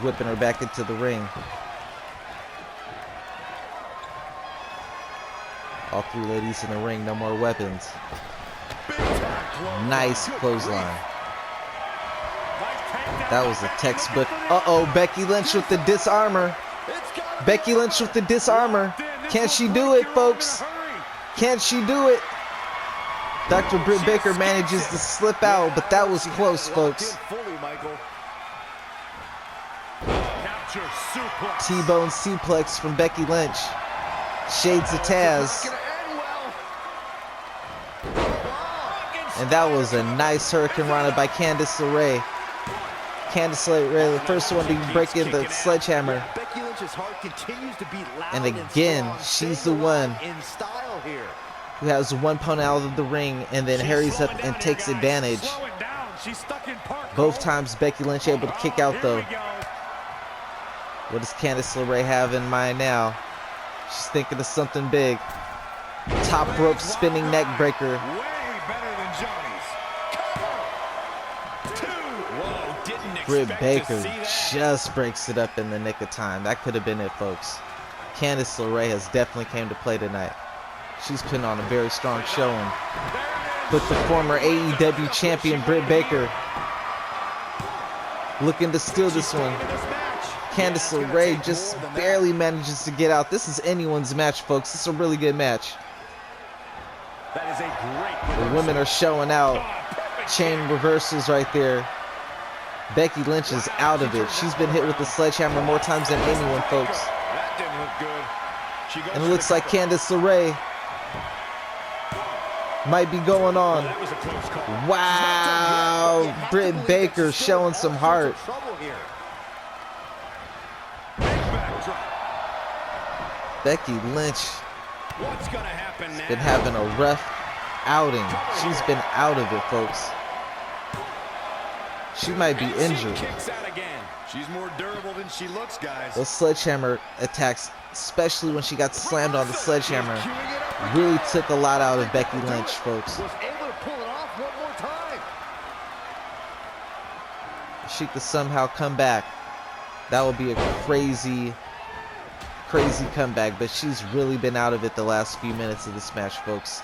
Speaker 1: whipping her back into the ring. All three ladies in the ring, no more weapons. Nice clothesline. That was a textbook. Uh-oh, Becky Lynch with the disarmor. Becky Lynch with the disarmor. Can she do it, folks? Can she do it? Dr. Britt Baker manages to slip out, but that was close, folks. T-bone suplex from Becky Lynch. Shades of Taz. And that was a nice Hurricane Rana by Candice LeRae. Candice LeRae, the first one to break in the sledgehammer. And again, she's the one who has one opponent out of the ring and then hurries up and takes advantage. Both times Becky Lynch able to kick out, though. What does Candice LeRae have in mind now? She's thinking of something big. Top rope spinning neck breaker. Britt Baker just breaks it up in the nick of time. That could have been it, folks. Candice LeRae has definitely came to play tonight. She's putting on a very strong showing. But the former AEW champion Britt Baker looking to steal this one. Candice LeRae just barely manages to get out. This is anyone's match, folks. This is a really good match. The women are showing out. Chain reversals right there. Becky Lynch is out of it. She's been hit with the sledgehammer more times than anyone, folks. And it looks like Candice LeRae might be going on. Wow, Britt Baker showing some heart. Becky Lynch has been having a rough outing. She's been out of it, folks. She might be injured.
Speaker 6: She's more durable than she looks, guys.
Speaker 1: Those sledgehammer attacks, especially when she got slammed on the sledgehammer, really took a lot out of Becky Lynch, folks. If she could somehow come back, that would be a crazy comeback, but she's really been out of it the last few minutes of this match, folks.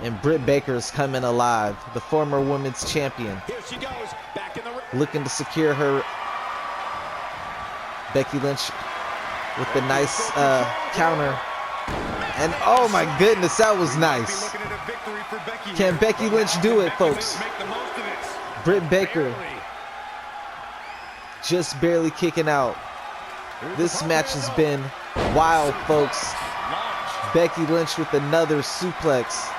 Speaker 1: And Britt Baker's coming alive, the former women's champion, looking to secure her. Becky Lynch with the nice counter. And oh my goodness, that was nice. Can Becky Lynch do it, folks? Britt Baker just barely kicking out. This match has been wild, folks. Becky Lynch with another suplex.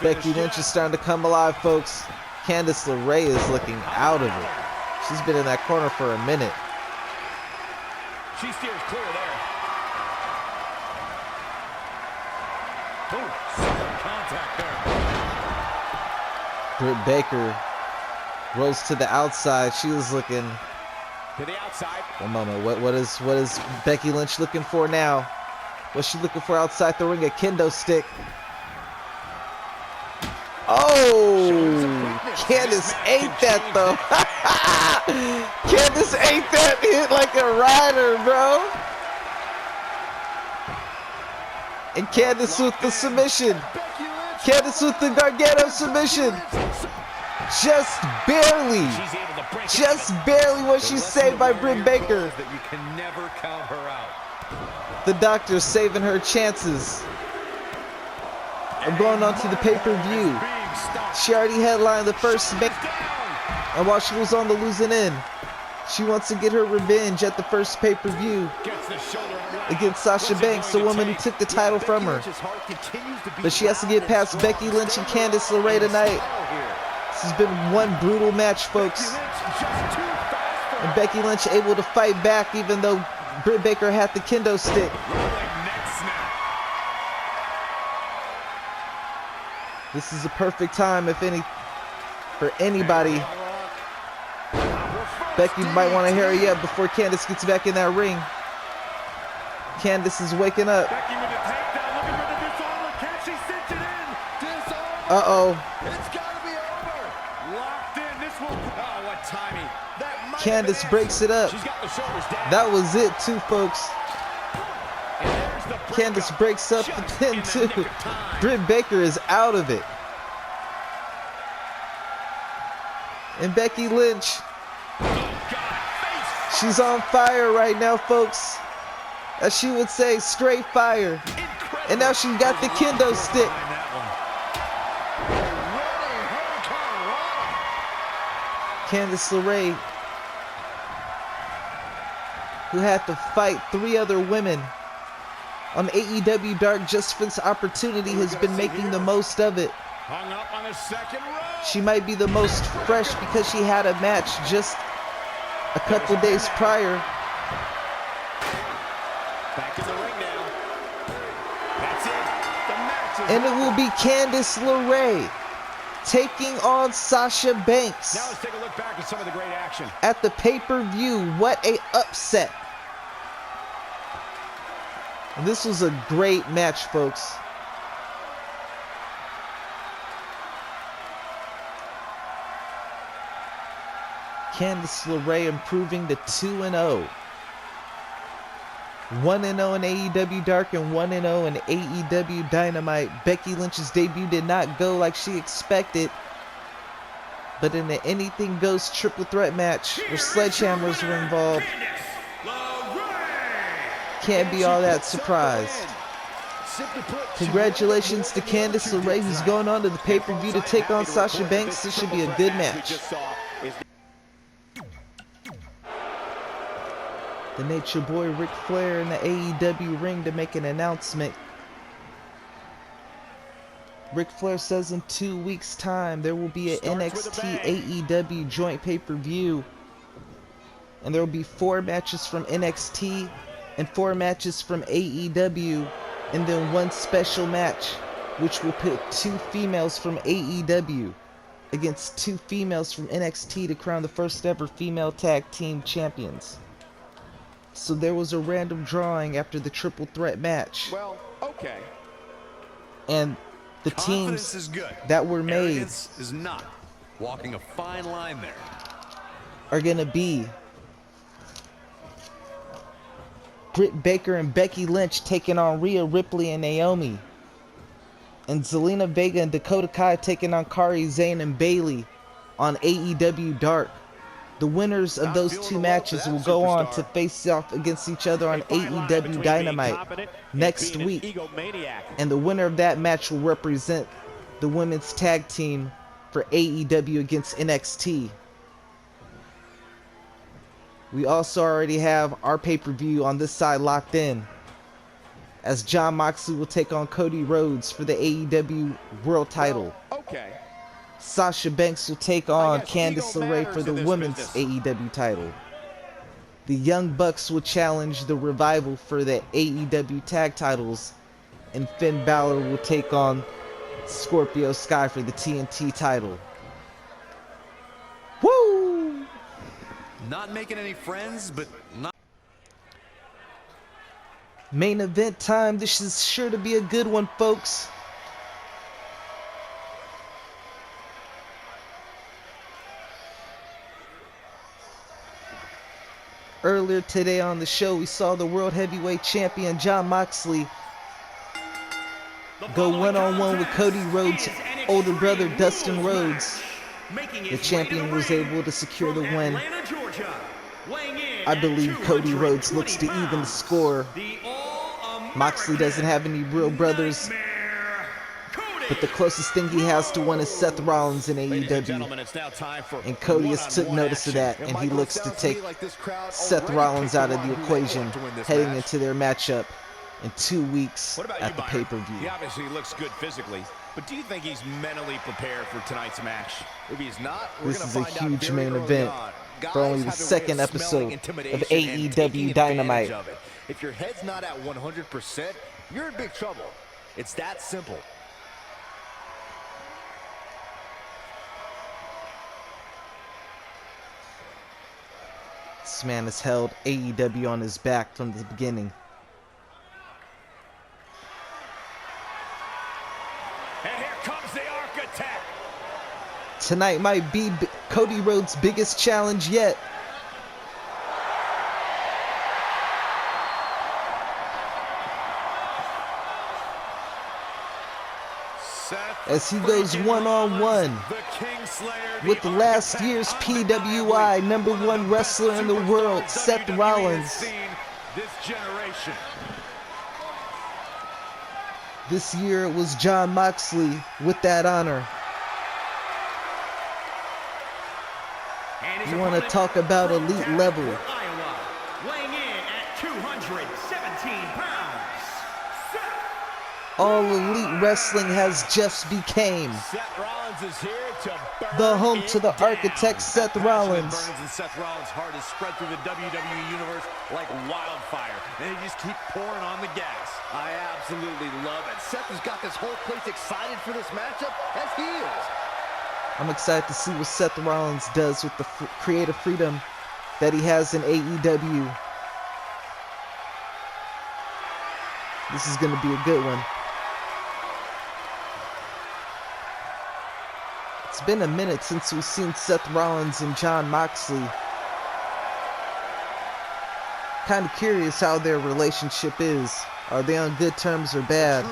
Speaker 1: Becky Lynch is starting to come alive, folks. Candice LeRae is looking out of it. She's been in that corner for a minute.
Speaker 2: She steers clear there. Contact there.
Speaker 1: Britt Baker rolls to the outside. She was looking.
Speaker 8: To the outside.
Speaker 1: One moment. What is Becky Lynch looking for now? What's she looking for outside the ring? A kendo stick. Oh, Candice ate that though. Candice ate that hit like a rider, bro. And Candice with the submission. Candice with the Gargano submission. Just barely. Just barely was she saved by Britt Baker.
Speaker 6: That you can never count her out.
Speaker 1: The doctor's saving her chances of going on to the pay-per-view. She already headlined the first match, and while she was on the losing end, she wants to get her revenge at the first pay-per-view against Sasha Banks, the woman who took the title from her. But she has to get past Becky Lynch and Candice LeRae tonight. This has been one brutal match, folks. And Becky Lynch able to fight back even though Britt Baker had the kendo stick. This is a perfect time, for anybody. Becky might want to hurry up before Candice gets back in that ring. Candice is waking up. Uh-oh. Candice breaks it up. That was it too, folks. Candice breaks up the pin too. Britt Baker is out of it. And Becky Lynch, she's on fire right now, folks. As she would say, straight fire. And now she got the kendo stick. Candice LeRae, who had to fight 3 other women on AEW Dark just for this opportunity, has been making the most of it. She might be the most fresh because she had a match just a couple days prior.
Speaker 8: Back in the ring now. That's it. The match is
Speaker 1: And it will be Candice LeRae taking on Sasha Banks.
Speaker 8: Now let's take a look back at some of the great action.
Speaker 1: At the pay-per-view, what a upset. And this was a great match, folks. Candice LeRae improving to 2-0. 1-0 in AEW Dark and 1-0 in AEW Dynamite. Becky Lynch's debut did not go like she expected. But in an anything goes triple threat match where sledgehammers were involved, can't be all that surprised. Congratulations to Candice LeRae, who's going on to the pay-per-view to take on Sasha Banks. This should be a good match. The Nature Boy Ric Flair in the AEW ring to make an announcement. Ric Flair says in 2 weeks' time there will be an NXT AEW joint pay-per-view. And there will be 4 matches from NXT and 4 matches from AEW. And then 1 special match, which will pit 2 females from AEW against 2 females from NXT to crown the first ever female tag team champions. So there was a random drawing after the triple threat match.
Speaker 8: Well, okay.
Speaker 1: And the teams that were made
Speaker 6: is not. Walking a fine line there.
Speaker 1: are going to be Britt Baker and Becky Lynch taking on Rhea Ripley and Naomi. And Zelina Vega and Dakota Kai taking on Kairi Sane and Bayley on AEW Dark. The winners of those 2 matches will go on to face off against each other on AEW Dynamite next week. And the winner of that match will represent the women's tag team for AEW against NXT. We also already have our pay-per-view on this side locked in, as Jon Moxley will take on Cody Rhodes for the AEW World title.
Speaker 8: Okay.
Speaker 1: Sasha Banks will take on Candice LeRae for the women's AEW title. The Young Bucks will challenge the Revival for the AEW tag titles. And Finn Balor will take on Scorpio Sky for the TNT title. Woo!
Speaker 6: Not making any friends, but not.
Speaker 1: Main event time. This is sure to be a good one, folks. Earlier today on the show, we saw the World Heavyweight Champion Jon Moxley go one-on-one with Cody Rhodes' older brother, Dustin Rhodes. The champion was able to secure the win. I believe Cody Rhodes looks to even the score. Moxley doesn't have any real brothers, but the closest thing he has to one is Seth Rollins in AEW. And Cody has took notice of that, and he looks to take Seth Rollins out of the equation heading into their matchup in 2 weeks at the pay-per-view.
Speaker 3: He obviously looks good physically, but do you think he's mentally prepared for tonight's match?
Speaker 4: If he's not,
Speaker 1: This is a huge main event for only the second episode of AEW Dynamite.
Speaker 4: If your head's not at 100%, you're in big trouble. It's that simple.
Speaker 1: This man has held AEW on his back from the beginning.
Speaker 3: And here comes the architect.
Speaker 1: Tonight might be Cody Rhodes' biggest challenge yet. As he goes one-on-one with last year's PWI #1 wrestler in the world, Seth Rollins. This year it was Jon Moxley with that honor. You want to talk about elite level?
Speaker 2: Weighing in at 217 pounds.
Speaker 1: All Elite Wrestling has just became
Speaker 3: Seth Rollins is here to burn
Speaker 1: the home to the
Speaker 3: it down.
Speaker 1: architect, Seth Rollins.
Speaker 6: Burns and Seth Rollins' heart is spread through the WWE universe like wildfire, and they just keep pouring on the gas.
Speaker 4: I absolutely love it. Seth has got this whole place excited for this matchup as he is.
Speaker 1: I'm excited to see what Seth Rollins does with the creative freedom that he has in AEW. This is going to be a good one. It's been a minute since we've seen Seth Rollins and Jon Moxley. Kind of curious how their relationship is. Are they on good terms or bad?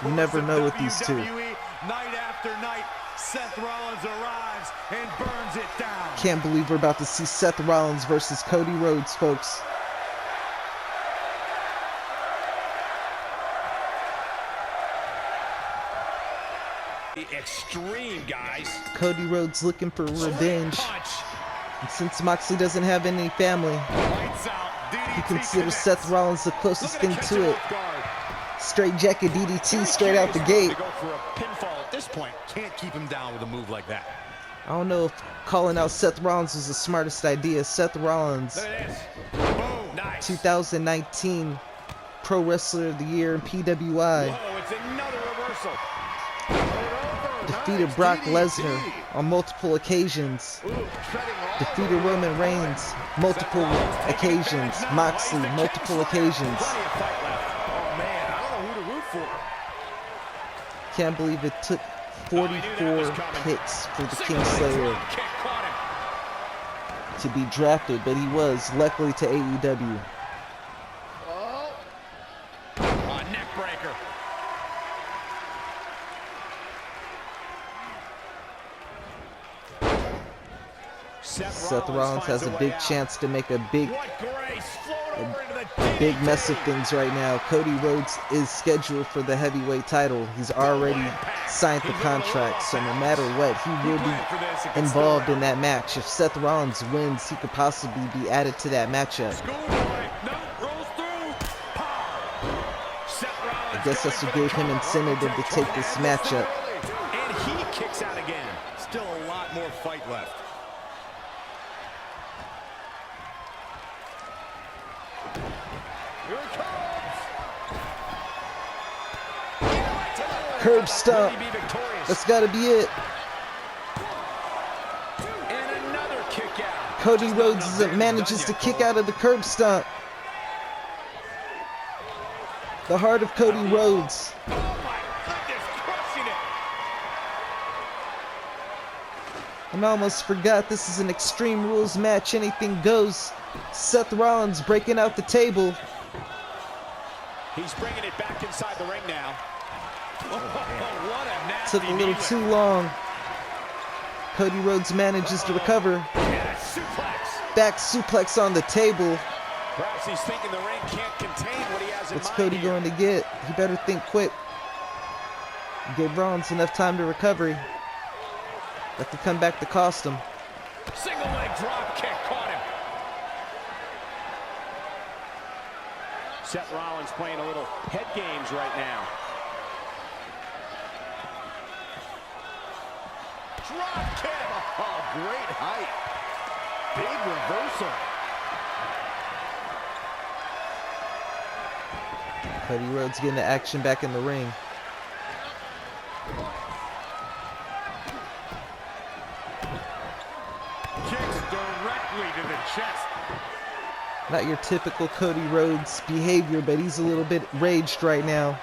Speaker 1: You never know with these two.
Speaker 6: Night after night, Seth Rollins arrives and burns it down.
Speaker 1: Can't believe we're about to see Seth Rollins versus Cody Rhodes, folks.
Speaker 3: Extreme, guys.
Speaker 1: Cody Rhodes looking for revenge. And since Moxley doesn't have any family, he considers Seth Rollins the closest thing to it. Straight jacket DDT straight out the gate.
Speaker 3: Go for a pinfall at this point. Can't keep him down with a move like that.
Speaker 1: I don't know if calling out Seth Rollins was the smartest idea. Seth Rollins,
Speaker 3: Look at this. Boom. Nice.
Speaker 1: 2019 Pro Wrestler of the Year in PWI.
Speaker 3: Whoa, it's another reversal.
Speaker 1: Defeated Brock Lesnar on multiple occasions. Defeated Roman Reigns multiple occasions. Moxley multiple occasions.
Speaker 3: Oh man, I don't know who to root for.
Speaker 1: Can't believe it took 44 picks for the Kingslayer to be drafted, but he was, luckily, to AEW.
Speaker 3: Oh, neck breaker.
Speaker 1: Seth Rollins has a big chance to make a big mess of things right now. Cody Rhodes is scheduled for the heavyweight title. He's already signed the contract, so no matter what, he will be involved in that match. If Seth Rollins wins, he could possibly be added to that matchup. I guess that's what gave him incentive to take this matchup.
Speaker 3: And he kicks out again. Still a lot more fight left. Here it comes.
Speaker 1: Curb stomp. That's got to be it.
Speaker 3: And another kick out.
Speaker 1: Cody Rhodes manages to kick out of the curb stomp. The heart of Cody Rhodes.
Speaker 3: Oh my goodness, crushing it.
Speaker 1: And I almost forgot this is an Extreme Rules match. Anything goes. Seth Rollins breaking out the table.
Speaker 8: He's bringing it back inside the ring now.
Speaker 6: What a nasty
Speaker 1: Took a little
Speaker 6: knee
Speaker 1: too
Speaker 6: lift.
Speaker 1: long. Cody Rhodes manages to recover.
Speaker 6: And a suplex.
Speaker 1: Back suplex on the table.
Speaker 8: Perhaps he's thinking the ring can't contain what he has in
Speaker 1: What's
Speaker 8: mind
Speaker 1: Cody
Speaker 8: here.
Speaker 1: going to get? He better think quick. Give Rollins enough time to recovery. That could come back to cost him.
Speaker 6: Single leg drop kick caught him.
Speaker 8: Seth Rollins playing a little head games right now.
Speaker 4: Drop kick. Oh, great height. Big reversal.
Speaker 1: Cody Rhodes getting the action back in the ring.
Speaker 6: Kicks directly to the chest.
Speaker 1: Not your typical Cody Rhodes behavior, but he's a little bit raged right now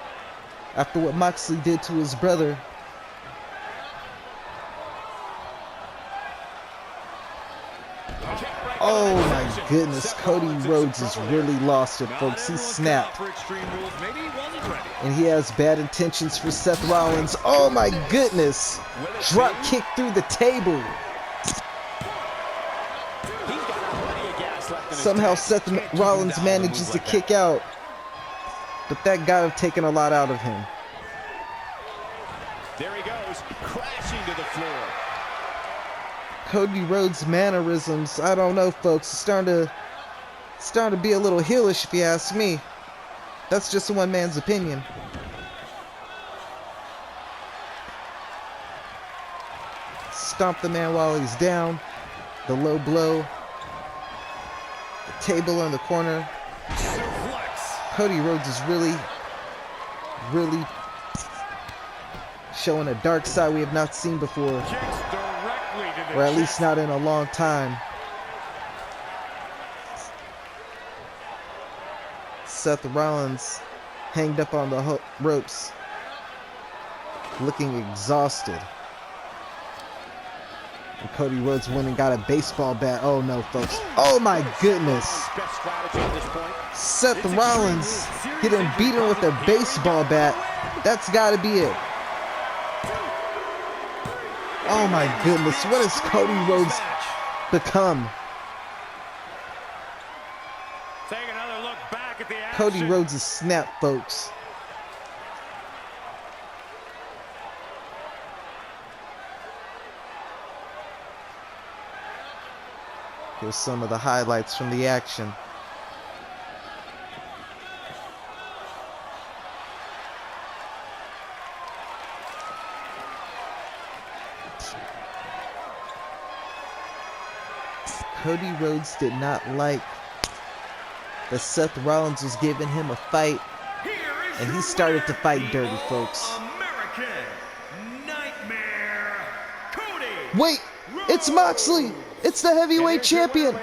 Speaker 1: after what Moxley did to his brother. Oh my goodness, Cody Rhodes has really lost it, folks. He snapped.
Speaker 6: For Extreme Rules. Maybe he wasn't ready.
Speaker 1: And he has bad intentions for Seth Rollins. Oh my goodness. Drop kick through the table.
Speaker 8: He's got plenty of gas left in his
Speaker 1: Somehow
Speaker 8: tank.
Speaker 1: Seth Rollins manages to kick out. But that got to have taken a lot out of him.
Speaker 8: There he goes, crashing to the floor.
Speaker 1: Cody Rhodes' mannerisms, I don't know, folks. It's starting to be a little heelish, if you ask me. That's just one man's opinion. Stomp the man while he's down. The low blow. The table in the corner. Cody Rhodes is really showing a dark side we have not seen before.
Speaker 6: Kicks directly to the
Speaker 1: Or at least
Speaker 6: chest.
Speaker 1: not in a long time. Seth Rollins hanged up on the ropes, looking exhausted. And Cody Rhodes went and got a baseball bat. Oh no, folks. Oh my goodness.
Speaker 8: Best strategy at this point.
Speaker 1: Seth Rollins getting beaten with a baseball bat. That's got to be it. Oh my goodness. What has Cody Rhodes become?
Speaker 6: Take another look back at the action.
Speaker 1: Cody Rhodes is snapped, folks. Here's some of the highlights from the action. Cody Rhodes did not like that Seth Rollins was giving him a fight,
Speaker 2: Here is
Speaker 1: and he
Speaker 2: your
Speaker 1: started to
Speaker 2: winner,
Speaker 1: fight
Speaker 2: the
Speaker 1: dirty, folks.
Speaker 2: All-American Nightmare, Cody.
Speaker 1: Wait, it's Moxley. It's the heavyweight champion.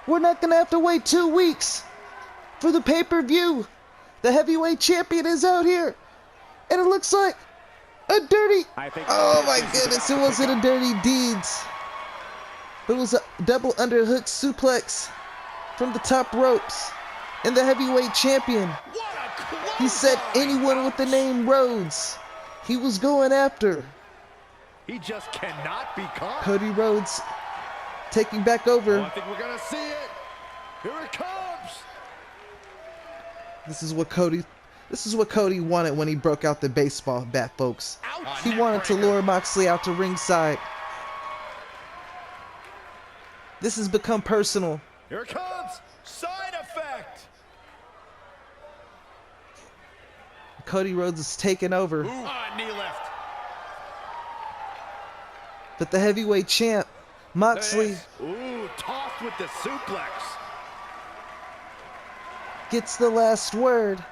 Speaker 1: We're not gonna have to wait 2 weeks for the pay-per-view. The heavyweight champion is out here, and it looks like a dirty. Oh my goodness! It wasn't a dirty deeds. It was a double underhook suplex from the top ropes, and the heavyweight champion. He said anyone with the name Rhodes, he was going after.
Speaker 4: He just cannot be caught.
Speaker 1: Cody Rhodes taking back
Speaker 4: Oh,
Speaker 1: over.
Speaker 4: I think we're going to see it. Here it comes.
Speaker 1: This is what Cody wanted when he broke out the baseball bat, folks. He wanted to lure Moxley out to ringside. This has become personal.
Speaker 4: Here it comes. Side effect.
Speaker 1: Cody Rhodes is taking over.
Speaker 6: Knee lift.
Speaker 1: But the heavyweight champ, Moxley,
Speaker 4: Ooh, tossed with the suplex.
Speaker 1: gets the last word.